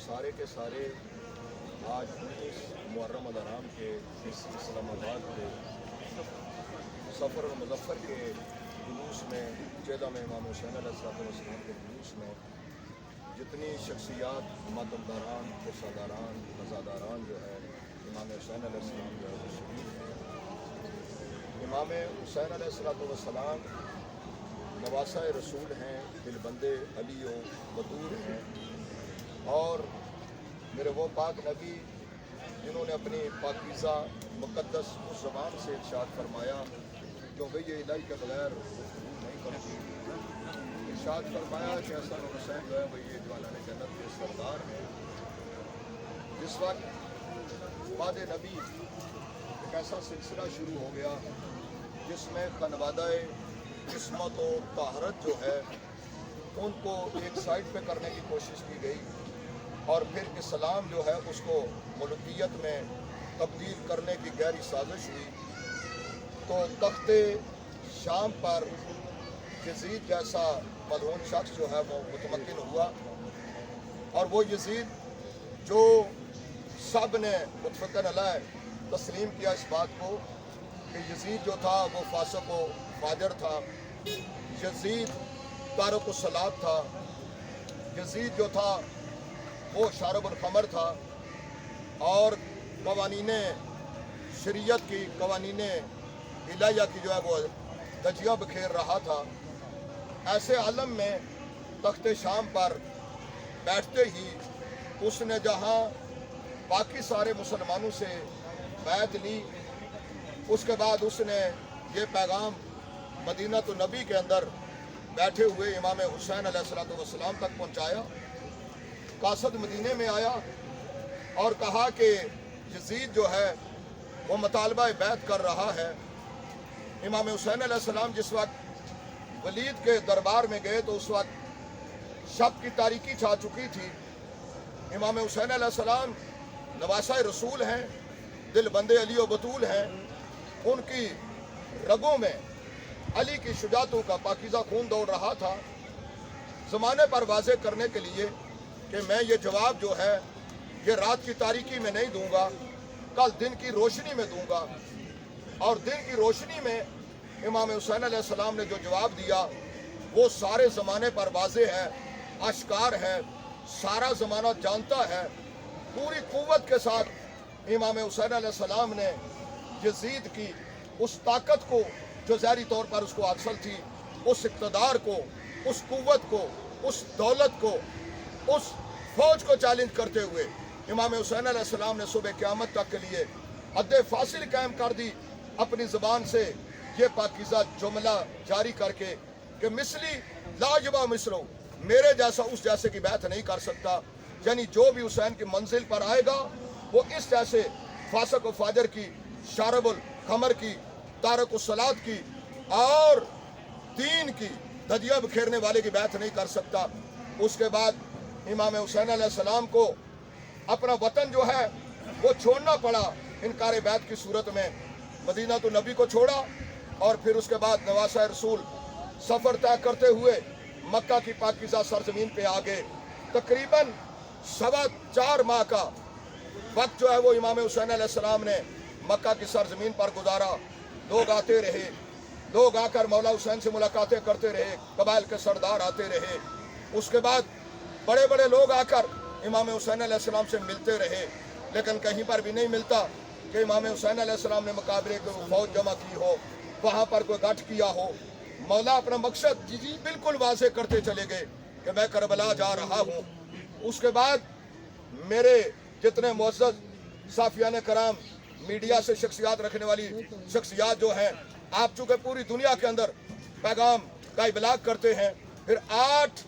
सारे के सारे आज 19 मुहर्रम अल-हराम के इस इस्लामाबाद के सफ़र मुज़फ़्फ़र के जुलूस में चेदा में इमाम हुसैन अलैहिस्सलाम के जुलूस में जितनी शख्सियात मातमदारान पेशादारान रज़ादारान जो है इमाम हुसैन अलैहिस्सलाम जो है वो शरीफ हैं। इमाम हुसैन अलैहिस्सलाम नवासा रसूल हैं, दिलबंदे अली व बतूल हैं और मेरे वो पाक नबी जिन्होंने अपनी पाकीज़ा मुक़द्दस उस ज़बान से इरशाद फरमाया क्योंकि ये इलाही के बगैर नहीं करती। इरशाद फरमाया कि हसन हुसैन जो है वो ये जवानाने जन्नत के सरदार हैं। जिस वक्त बाद नबी एक ऐसा सिलसिला शुरू हो गया जिसमें खनवादाए किस्मत और तहरत जो है उनको एक साइड पे करने की कोशिश की गई और फिर इस्लाम जो है उसको मुल्कियत में तब्दील करने की गहरी साजिश हुई। तो तख्ते शाम पर यजीद जैसा मलऊन शख्स जो है वो मुतमक्किन हुआ और वो यजीद जो सब ने मुतफक्किन अलैह तस्लीम किया इस बात को कि यजीद जो था वो फासिक व फाजिर था, यजीद तारिक सलात था, यजीद जो था वो शारबुल खमर था और कवानीने शरीयत की कवानीने इलाहिया की जो है वो धज्जियाँ बिखेर रहा था। ऐसे आलम में तख्ते शाम पर बैठते ही उसने जहाँ बाकी सारे मुसलमानों से बैत ली, उसके बाद उसने ये पैगाम मदीना तो नबी के अंदर बैठे हुए इमाम हुसैन अलैहिस्सलाम तक पहुँचाया। कासद मदीने में आया और कहा कि यजीद जो है वो मुतालबा बैत कर रहा है। इमाम हुसैन अलैहिस्सलाम जिस वक्त वलीद के दरबार में गए तो उस वक्त शब की तारीकी छा चुकी थी। इमाम हुसैन अलैहिस्सलाम नवासा रसूल हैं, दिल बंदे अली व बतूल हैं। उनकी रगों में अली की शुजातों का पाकीज़ा खून दौड़ रहा था। ज़माने पर वाज़े करने के लिए कि मैं ये जवाब जो है ये रात की तारीकी में नहीं दूंगा, कल दिन की रोशनी में दूंगा। और दिन की रोशनी में इमाम हुसैन अलैहिस्सलाम ने जो जवाब दिया वो सारे ज़माने पर वाज़े है, आश्कार है, सारा ज़माना जानता है। पूरी कुव्वत के साथ इमाम हुसैन अलैहिस्सलाम ने यजीद की उस ताकत को जो ज़ाहिरी तौर पर उसको हासिल थी, उस इक़्तिदार को, उस कुव्वत को, उस दौलत को, उस फौज को चैलेंज करते हुए इमाम हुसैन अलैहिस्सलाम ने सुबह क़यामत तक के लिए हद फासिल कायम कर दी अपनी ज़बान से ये पाकीज़ा जुमला जारी करके कि मिसली लाजवा मिसलो, मेरे जैसा उस जैसे की बात नहीं कर सकता। यानी जो भी हुसैन की मंजिल पर आएगा वो इस जैसे फासिक व फाजिर की, शारबुल खमर की, तारिक सलात की और दीन की धज्जियाँ बिखेरने वाले की बात नहीं कर सकता। उसके बाद इमाम हुसैन अलैहिस्सलाम को अपना वतन जो है वो छोड़ना पड़ा इनकार बैत की सूरत में। मदीना तो नबी को छोड़ा और फिर उसके बाद नवासा रसूल सफ़र तय करते हुए मक्का की पाकीज़ा सरजमीन पे आ गए। तकरीबन 4.25 माह का वक्त जो है वो इमाम हुसैन अलैहिस्सलाम ने मक्का की सरजमीन पर गुजारा। लोग आते रहे, लोग आकर मौला हुसैन से मुलाकातें करते रहे, कबाइल के सरदार आते रहे। उसके बाद बड़े बड़े लोग आकर इमाम हुसैन अलैहिस्सलाम से मिलते रहे, लेकिन कहीं पर भी नहीं मिलता कि इमाम हुसैन अलैहिस्सलाम ने मुकाबले को फौज जमा की हो, वहाँ पर कोई गठ किया हो। मौला अपना मकसद जी बिल्कुल वाज़े करते चले गए कि मैं करबला जा रहा हूँ। उसके बाद मेरे जितने मुअज़्ज़ज़ साफ़ियान कराम, मीडिया से शख्सियात रखने वाली शख्सियात जो हैं, आप चूँकि पूरी दुनिया के अंदर पैगाम का इबलाग करते हैं, फिर 8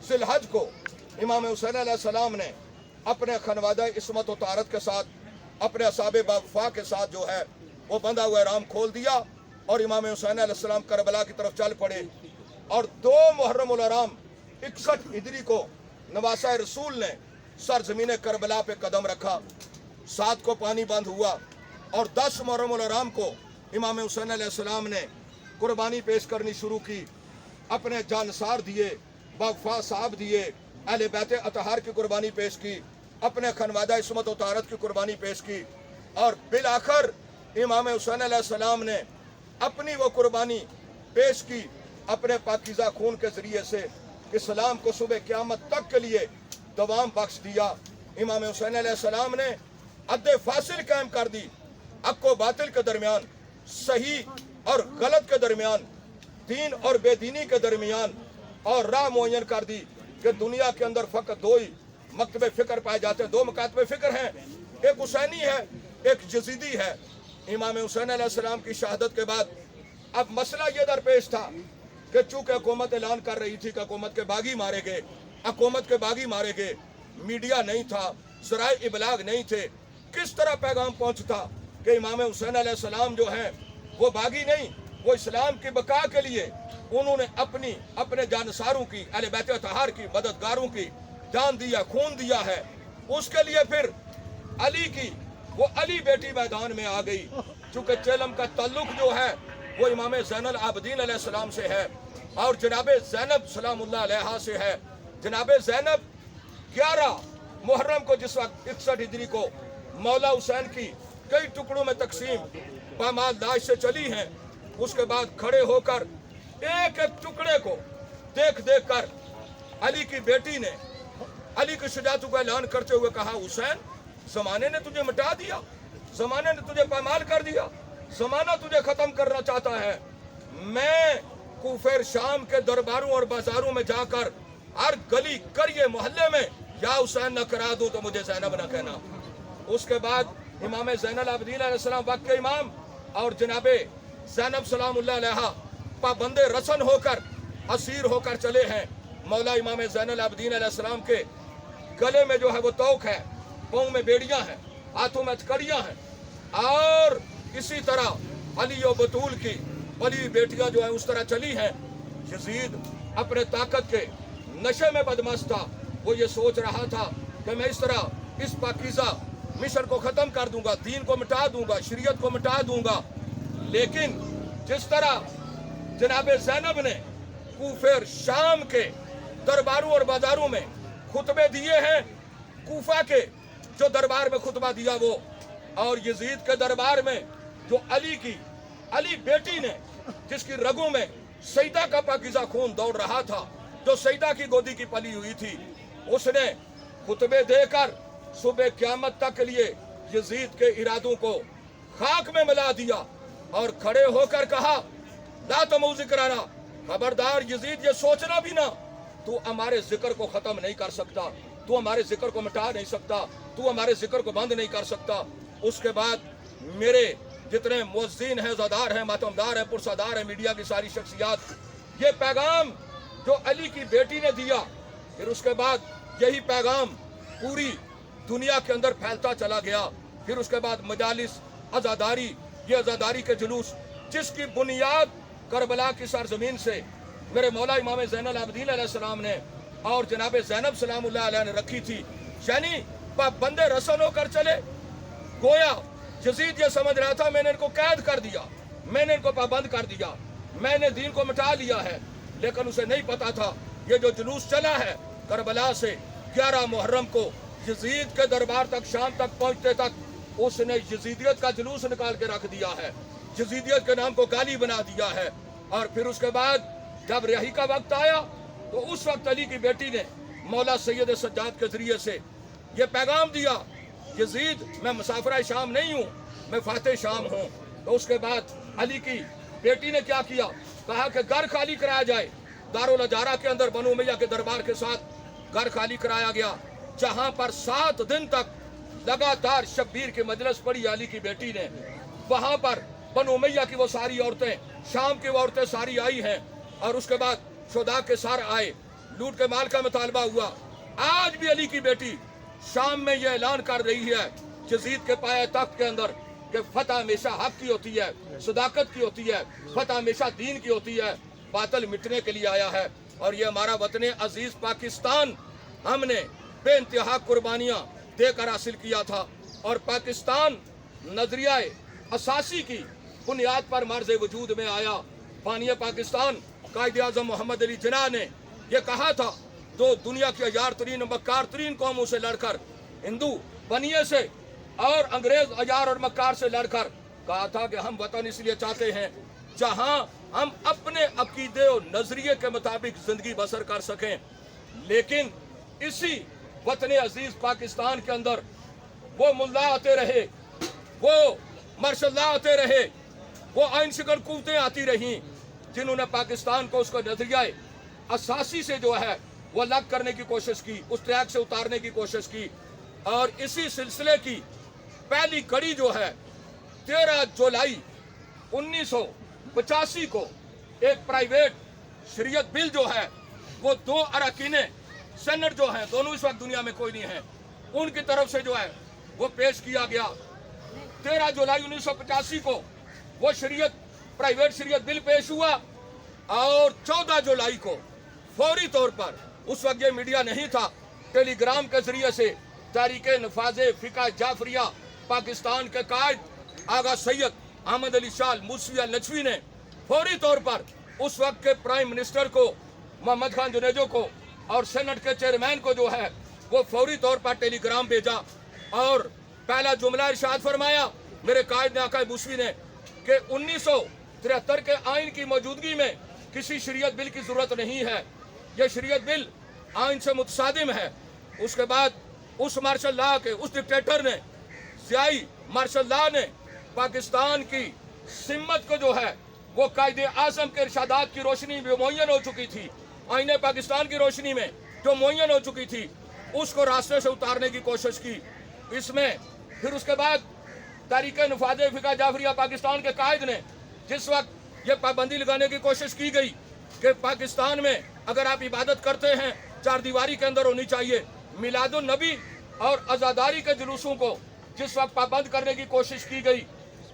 ज़िलहज को इमाम हुसैन अलैहिस्सलाम ने अपने खनवादा इस्मत व तारत के साथ अपने असाबे बावफा के साथ जो है वो बंधा हुआ राम खोल दिया और इमाम हुसैन अलैहिस्सलाम करबला की तरफ चल पड़े। और 2 मुहर्रम उल-हराम 61 हिजरी को नवासा रसूल ने सरजमीन करबला पे कदम रखा। 7 को पानी बंद हुआ और 10 मुहर्रम उल-हराम को इमाम हुसैन अलैहिस्सलाम ने कुर्बानी पेश करनी शुरू की। अपने जानसार दिए, बावफा साहब दिए, अहले बैत अतहार की कुर्बानी पेश की। अपने खनवादा इसमत और तारत की कुर्बानी पेश की और बिल आखिर इमाम हुसैन अलैहिस्सलाम ने अपनी वो कुर्बानी पेश की अपने पाकीज़ा खून के ज़रिए से इस्लाम को सुबह क़यामत तक के लिए दवाम बख्श दिया। इमाम हुसैन अलैहिस्सलाम ने अद्द फासिल कायम कर दी, हक़ व बातिल के दरमियान, सही और गलत के दरमियान, दीन और बेदीनी के दरमियान, और राह मुअय्यन कर दी कि दुनिया के अंदर फ़कत दो ही मकतबे फ़िक्र पाए जाते हैं, दो मकातबे फ़िक्र हैं, एक हुसैनी है, एक यजीदी है। इमाम हुसैन अलैहिस्सलाम की शहादत के बाद अब मसला ये दरपेश था कि चूँकि हुकूमत ऐलान कर रही थी कि हुकूमत के बागी मारे गए, हुकूमत के बागी मारे गए, मीडिया नहीं था, ज़राए इबलाग नहीं थे, किस तरह पैगाम पहुँचता कि इमाम हुसैन अलैहिस्सलाम जो हैं वो बागी नहीं, वो इस्लाम की बका के लिए उन्होंने अपने जानसारों की, अहले बैत अतहार की, मददगारों की जान दिया, खून दिया है। उसके लिए फिर अली की वो अली बेटी मैदान में आ गई, चूँकि चेलम का ताल्लुक जो है वो इमाम ज़ैनुल आबिदीन अलैहिस्सलाम से है और जनाब ज़ैनब सलामुल्लाह अलैहा से है। जनाब ज़ैनब 11 मुहर्रम को जिस वक्त 61 हिजरी को मौला हुसैन की कई टुकड़ों में तकसीम पामाल दाश से चली हैं, उसके बाद खड़े होकर एक एक टुकड़े को देख देख कर अली की बेटी ने अली की शुजाअत का ऐलान करते हुए कहा, हुसैन ज़माने ने तुझे मिटा दिया, ज़माने ने तुझे पामाल कर दिया, ज़माना तुझे ख़त्म करना चाहता है। मैं कूफे शाम के दरबारों और बाजारों में जाकर हर गली करिए मोहल्ले में या हुसैन न करा दूं तो मुझे ज़ैनब न कहना। उसके बाद इमाम ज़ैनुल आबिदीन अलैहिस्सलाम वक्त के इमाम और जनाबे ज़ैनब सलामुल्लाह अलैहा पाबंदे रसन होकर असीर होकर चले हैं। मौला इमाम ज़ैनुल आबिदीन अलैहिस्सलाम के गले में जो है वो तौक है, पाँव में बेड़ियां हैं, हाथों में हथकड़ियां हैं, और इसी तरह अली और बतूल की बड़ी बेटियां जो है उस तरह चली हैं। यजीद अपने ताकत के नशे में बदमस्त था, वो ये सोच रहा था कि मैं इस तरह इस पाकीज़ा मिशन को ख़त्म कर दूंगा, दीन को मिटा दूंगा, शरीयत को मिटा दूंगा। लेकिन जिस तरह जनाब ज़ैनब ने कूफे शाम के दरबारों और बाजारों में खुतबे दिए हैं, कूफा के जो दरबार में खुतबा दिया वो, और यजीद के दरबार में जो अली बेटी ने जिसकी रगों में सईदा का पाकीज़ा खून दौड़ रहा था, जो सईदा की गोदी की पली हुई थी, उसने खुतबे देकर सुबह क़यामत तक के लिए यजीद के इरादों को खाक में मिला दिया और खड़े होकर कहा, ला तमू ज़िक्राना, खबरदार यजीद ये सोचना भी ना, तू हमारे जिक्र को ख़त्म नहीं कर सकता, तू हमारे जिक्र को मिटा नहीं सकता, तू हमारे जिक्र को बंद नहीं कर सकता। उसके बाद मेरे जितने मुअज़्ज़िन हैं, ज़ादार हैं, मातमदार हैं, पुरसादार हैं, मीडिया की सारी शख्सियात, ये पैगाम जो अली की बेटी ने दिया, फिर उसके बाद यही पैगाम पूरी दुनिया के अंदर फैलता चला गया। फिर उसके बाद मजालिस आज़ादारी, ये आज़ादारी के जुलूस जिसकी बुनियाद करबला की सरजमीन से मेरे मौला इमाम ज़ैनुल आबिदीन अलैहिस्सलाम ने और जनाब ज़ैनब सलामुल्लाह अलैहा ने रखी थी, यानी पाबंदे रसन होकर चले। गोया यजीद ये समझ रहा था मैंने इनको कैद कर दिया, मैंने इनको पाबंद कर दिया, मैंने दीन को मिटा लिया है, लेकिन उसे नहीं पता था ये जो जुलूस चला है करबला से 11 मुहर्रम को यजीद के दरबार तक, शाम तक पहुंचते तक, उसने यजीदियत का जुलूस निकाल के रख दिया है, यजीदियत के नाम को गाली बना दिया है। और फिर उसके बाद जब रिहाई का वक्त आया तो उस वक्त अली की बेटी ने मौला सैयद सज्जाद के जरिए से ये पैगाम दिया, यजीद मैं मुसाफिर शाम नहीं हूँ, मैं फाते शाम हूँ। तो उसके बाद अली की बेटी ने क्या किया, कहा कि घर खाली कराया जाए। दारुल अजारा के अंदर बनु उमैया के दरबार के साथ घर खाली कराया गया, जहाँ पर 7 दिन तक लगातार शब्बीर की मजलिस पढ़ी अली की बेटी ने। वहाँ पर बनु उमैया की वो सारी औरतें, शाम की वो औरतें सारी आई हैं, और उसके बाद शुदा के सार आए, लूट के माल का मुतालबा हुआ। आज भी अली की बेटी शाम में ये ऐलान कर रही है यजीद के पाए तख्त के अंदर कि फतह हमेशा हक की होती है, सदाकत की होती है, फतह हमेशा दीन की होती है, बातिल मिटने के लिए आया है। और ये हमारा वतन अजीज पाकिस्तान हमने बेइंतहा कुर्बानियाँ देकर हासिल किया था, और पाकिस्तान नजरिया असासी की बुनियाद पर मर्ज वजूद में आया। बानिया पाकिस्तान कायद आज़म मोहम्मद अली जिन्ना ने यह कहा था, दो दुनिया की अयार तरीन मक्कार तरीन कौमों से लड़कर हिंदू बनिए से और अंग्रेज अजार और मक्कार से लड़कर कहा था कि हम वतन इसलिए चाहते हैं जहां हम अपने अकीदे और नजरिए के मुताबिक जिंदगी बसर कर सकें। लेकिन इसी वतन अजीज पाकिस्तान के अंदर वो मुल्ला आते रहे, वो मार्शल्ला आते रहे, वो आइन शिकन कुव्वतें आती रहीं जिन्होंने पाकिस्तान को उसका नजरिया असासी से जो है वो अलग करने की कोशिश की, उस ट्रैक से उतारने की कोशिश की। और इसी सिलसिले की पहली कड़ी जो है 13 जुलाई 1985 को एक प्राइवेट शरीयत बिल जो है वो 2 अरकाने सेनेट जो है, दोनों इस वक्त दुनिया में कोई नहीं है, उनकी तरफ से जो है वो पेश किया गया। 13 जुलाई 1985 को वो शरीयत प्राइवेट शरीयत बिल पेश हुआ और 14 जुलाई को फौरी तौर पर, उस वक्त ये मीडिया नहीं था, टेलीग्राम के जरिए से तारीके नफाजे फिका जाफरिया पाकिस्तान के कायद आगा सैयद अहमद अली शाह मूसवी अल नचवी ने फौरी तौर पर उस वक्त के प्राइम मिनिस्टर को मोहम्मद खान जुनेजो को और सेनेट के चेयरमैन को जो है वो फौरी तौर पर टेलीग्राम भेजा और पहला जुमला इरशाद फरमाया मेरे कायद ने आका मूसवी ने कि 1973 के आइन की मौजूदगी में किसी शरीयत बिल की जरूरत नहीं है, यह शरीयत बिल आइन से मुतसादिम है। उसके बाद उस मार्शल लॉ के उस डिक्टेटर ने ज़ियाई मार्शल लॉ ने पाकिस्तान की सिम्मत को जो है वो कायदे आज़म के इरशादात की रोशनी में मुअय्यन हो चुकी थी, आईने पाकिस्तान की रोशनी में जो मुअय्यन हो चुकी थी उसको रास्ते से उतारने की कोशिश की। इसमें फिर उसके बाद तारीके नफाजे फिका जाफरिया पाकिस्तान के कायद ने जिस वक्त ये पाबंदी लगाने की कोशिश की गई कि पाकिस्तान में अगर आप इबादत करते हैं 4 दीवारी के अंदर होनी चाहिए, मिलादुन नबी और आज़ादारी के जुलूसों को जिस वक्त पाबंद करने की कोशिश की गई,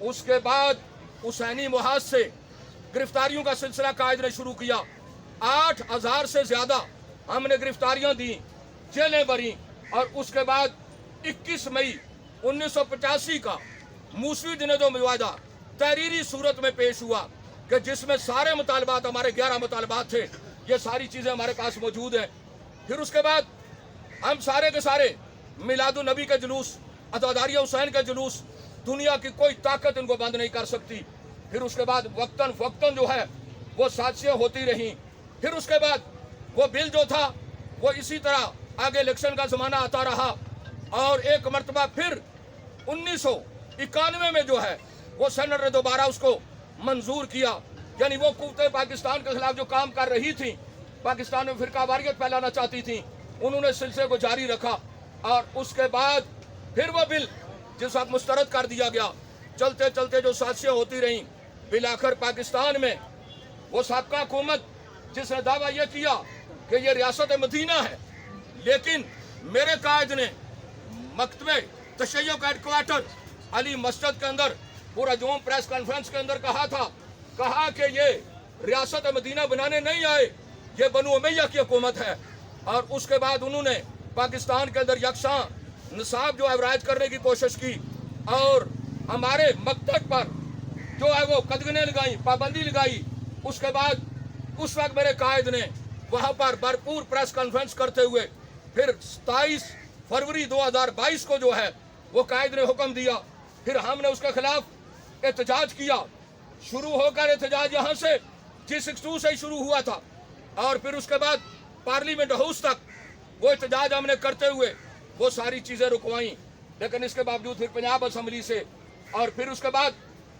उसके बाद हुसैनी मुहाज से गिरफ्तारियों का सिलसिला कायद ने शुरू किया। 8000 से ज़्यादा हमने गिरफ्तारियां दी, जेलें भरी और उसके बाद 21 मई 1985 का मूसवी जुनेजो मुआहदा तहरीरी सूरत में पेश हुआ कि जिसमें सारे मुतालबात, हमारे 11 मुतालबात थे, ये सारी चीज़ें हमारे पास मौजूद हैं। फिर उसके बाद हम सारे के सारे मिलादुन नबी के जुलूस, अज़ादारिया हुसैन के जुलूस, दुनिया की कोई ताकत इनको बंद नहीं कर सकती। फिर उसके बाद वक्तन फ़क्तन जो है वो साजिशें होती रहीं। फिर उसके बाद वो बिल जो था वो इसी तरह आगे इलेक्शन का ज़माना आता रहा और एक मरतबा फिर 1991 में जो है वो सेनेट ने दोबारा उसको मंजूर किया। यानी वो कुव्वतें पाकिस्तान के खिलाफ जो काम कर रही थी, पाकिस्तान में फिरकावारियत फैलाना चाहती थी, उन्होंने सिलसिले को जारी रखा और उसके बाद फिर वो बिल जिस वक्त मुस्तरद कर दिया गया, चलते चलते जो साजिशें होती रहीं, बिल आखिर पाकिस्तान में वो साबका हुकूमत जिसने दावा यह किया कि ये रियासत मदीना है, लेकिन मेरे कायद ने मकतबे तशय्यो का हेडक्वार्टर अली मस्जिद के अंदर पूरा जोम प्रेस कॉन्फ्रेंस के अंदर कहा कि ये रियासत मदीना बनाने नहीं आए, ये बनु उमैया की हुकूमत है। और उसके बाद उन्होंने पाकिस्तान के अंदर यकसां निसाब जो है रायत करने की कोशिश की और हमारे मकतब पर जो है वो कदगने लगाई, पाबंदी लगाई। उसके बाद उस वक्त मेरे कायद ने वहाँ पर भरपूर प्रेस कॉन्फ्रेंस करते हुए फिर 27 फरवरी 2022 को जो है वो कायद ने हुक्म दिया। फिर हमने उसके खिलाफ एहतजाज किया। शुरू होकर एहतजाज यहाँ से G62 से ही शुरू हुआ था और फिर उसके बाद पार्लियामेंट हाउस तक वो एहतजाज हमने करते हुए वो सारी चीज़ें रुकवाई। लेकिन इसके बावजूद फिर पंजाब असम्बली से और फिर उसके बाद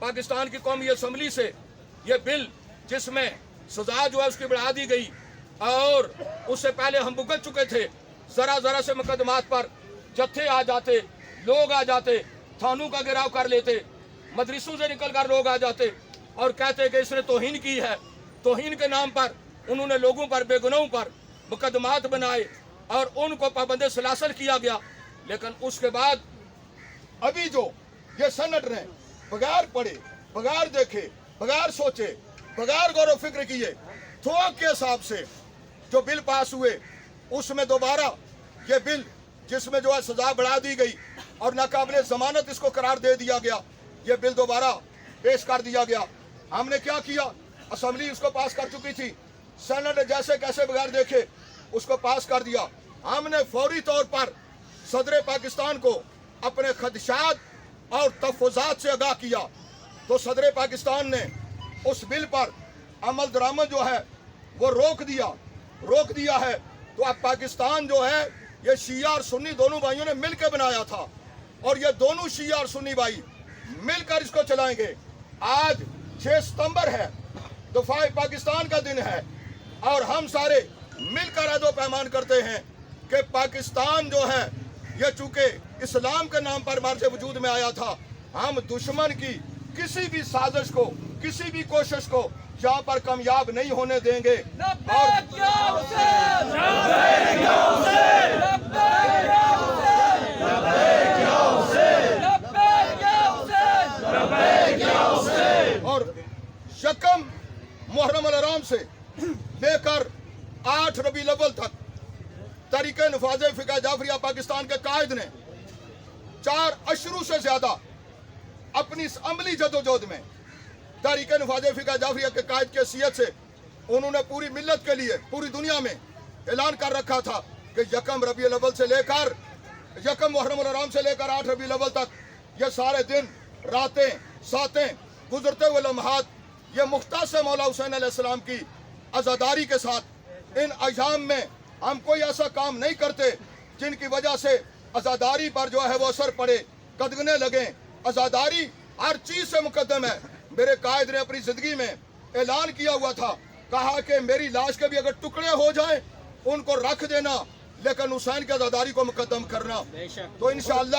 पाकिस्तान की कौमी असम्बली से ये बिल जिसमें सजा जो है उसकी बढ़ा दी गई और उससे पहले हम भुगत चुके थे। ज़रा ज़रा से मुकदमात पर जत्थे आ जाते, लोग आ जाते, थानों का घेराव कर लेते, मदरसों से निकल कर लोग आ जाते और कहते कि इसने तौहीन की है। तौहीन के नाम पर उन्होंने लोगों पर, बेगुनाहों पर मुकदमात बनाए और उनको पाबंद सलासल किया गया। लेकिन उसके बाद अभी जो ये सेनेट ने बगैर पढ़े, बगैर देखे, बगैर सोचे, बगैर गौर फिक्र किए थोक के हिसाब से जो बिल पास हुए, उसमें दोबारा ये बिल जिसमें जो है सजा बढ़ा दी गई और नाकाबिले जमानत इसको करार दे दिया गया, ये बिल दोबारा पेश कर दिया गया। हमने क्या किया, असम्बली उसको पास कर चुकी थी, सेनेट ने जैसे कैसे बगैर देखे उसको पास कर दिया। हमने फौरी तौर पर सदर पाकिस्तान को अपने खदशात और तहफ़्फ़ुज़ात से आगाह किया तो सदर पाकिस्तान ने उस बिल पर अमल दरामद जो है वो रोक दिया है। तो अब पाकिस्तान जो है ये शिया और सुन्नी दोनों भाइयों ने मिलकर बनाया था और ये दोनों शिया और सुन्नी भाई मिलकर इसको चलाएंगे। आज 6 सितंबर है, दफ़ा पाकिस्तान का दिन है और हम सारे मिलकर अहद पैमान करते हैं कि पाकिस्तान जो है ये चूँकि इस्लाम के नाम पर हमारे वजूद में आया था, हम दुश्मन की किसी भी साजिश को, किसी भी कोशिश को यहाँ पर कामयाब नहीं होने देंगे। और यकम मुहर्रम अल हराम से लेकर 8 रबीउल अव्वल तक तहरीक नफाज़ फ़िक़्ह जाफरिया पाकिस्तान के कायद ने 4 अशरों से ज्यादा अपनी इस अमली जदोजहद में तहरीक नफाज़ फ़िक़्ह जाफरिया के कायद की हैसियत से उन्होंने पूरी मिल्लत के लिए पूरी दुनिया में ऐलान कर रखा था कि यकम रबीउल अव्वल से लेकर यकम मुहर्रम अल हराम से लेकर 8 रबीउल अव्वल तक ये सारे दिन, रातें, सातें, गुजरते हुए लम्हात ये मुख्तास मौला हुसैन अलैहिस्सलाम की आज़ादारी के साथ इन अयाम में हम कोई ऐसा काम नहीं करते जिनकी वजह से आज़ादारी पर जो है वो असर पड़े, कदगने लगे। आज़ादारी हर चीज़ से मुकद्दम है। मेरे कायद ने अपनी ज़िंदगी में ऐलान किया हुआ था, कहा कि मेरी लाश के भी अगर टुकड़े हो जाएं उनको रख देना, लेकिन हुसैन की आज़ादारी को मुकद्दम करना। तो इंशाअल्लाह